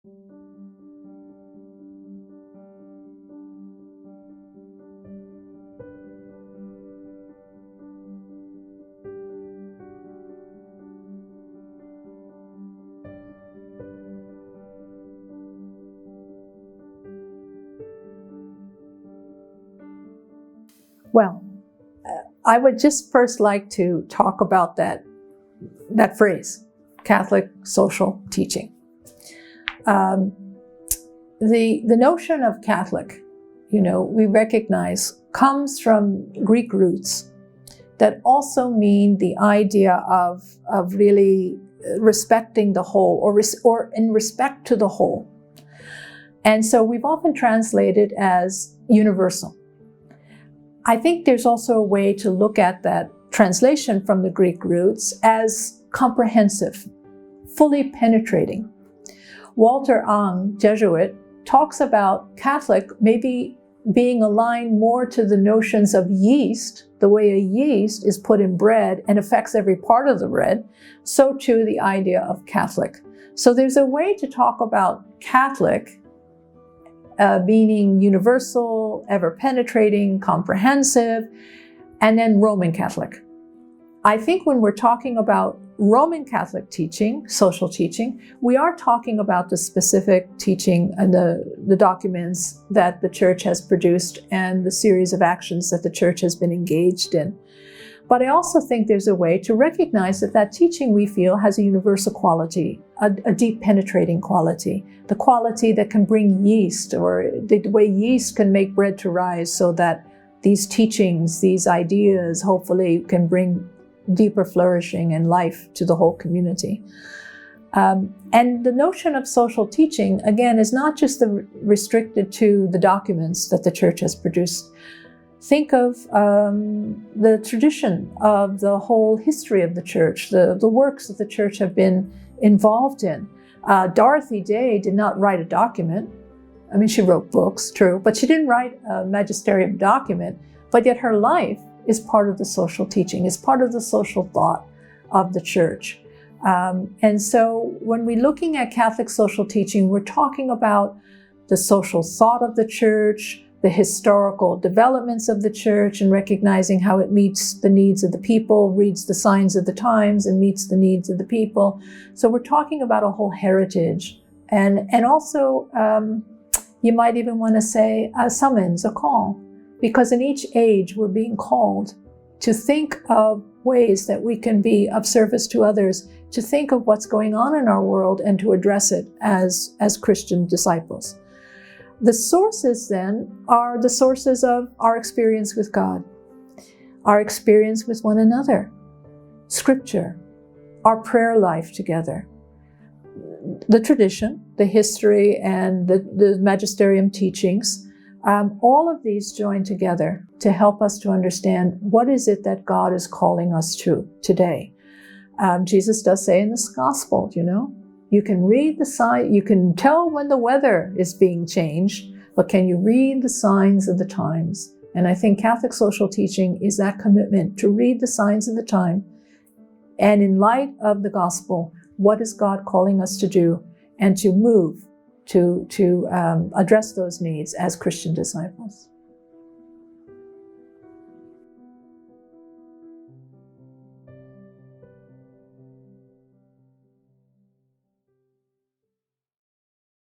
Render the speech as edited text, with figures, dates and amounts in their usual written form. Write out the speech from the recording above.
Well, I would just first like to talk about that phrase, Catholic social teaching. The notion of Catholic, we recognize comes from Greek roots that also mean the idea of really respecting the whole, or in respect to the whole. And so we've often translated as universal. I think there's also a way to look at that translation from the Greek roots as comprehensive, fully penetrating. Walter Ang, Jesuit, talks about Catholic maybe being aligned more to the notions of yeast, the way a yeast is put in bread and affects every part of the bread, so too the idea of Catholic. So there's a way to talk about Catholic meaning universal, ever-penetrating, comprehensive, and then Roman Catholic. I think when we're talking about Roman Catholic teaching, social teaching, we are talking about the specific teaching and the documents that the Church has produced and the series of actions that the Church has been engaged in. But I also think there's a way to recognize that teaching, we feel, has a universal quality, a deep penetrating quality, the quality that can bring yeast, or the way yeast can make bread to rise, so that these teachings, these ideas, hopefully can bring deeper flourishing and life to the whole community. And the notion of social teaching, again, is not just restricted to the documents that the Church has produced. Think of the tradition of the whole history of the Church, the works that the Church have been involved in. Dorothy Day did not write a document. I mean, she wrote books, true, but she didn't write a magisterium document. But yet her life is part of the social teaching, is part of the social thought of the Church. And so when we're looking at Catholic social teaching, we're talking about the social thought of the Church, the historical developments of the Church, and recognizing how it meets the needs of the people, reads the signs of the times, and meets the needs of the people. So we're talking about a whole heritage. And also, you might even want to say a summons, a call, because in each age we're being called to think of ways that we can be of service to others, to think of what's going on in our world and to address it as Christian disciples. The sources then are the sources of our experience with God, our experience with one another, Scripture, our prayer life together, the tradition, the history, and the magisterium teachings. All of these join together to help us to understand what is it that God is calling us to today. Jesus does say in this gospel, you can read the sign, you can tell when the weather is being changed, but can you read the signs of the times? And I think Catholic social teaching is that commitment to read the signs of the time, and in light of the gospel, what is God calling us to do, and to move to address those needs as Christian disciples.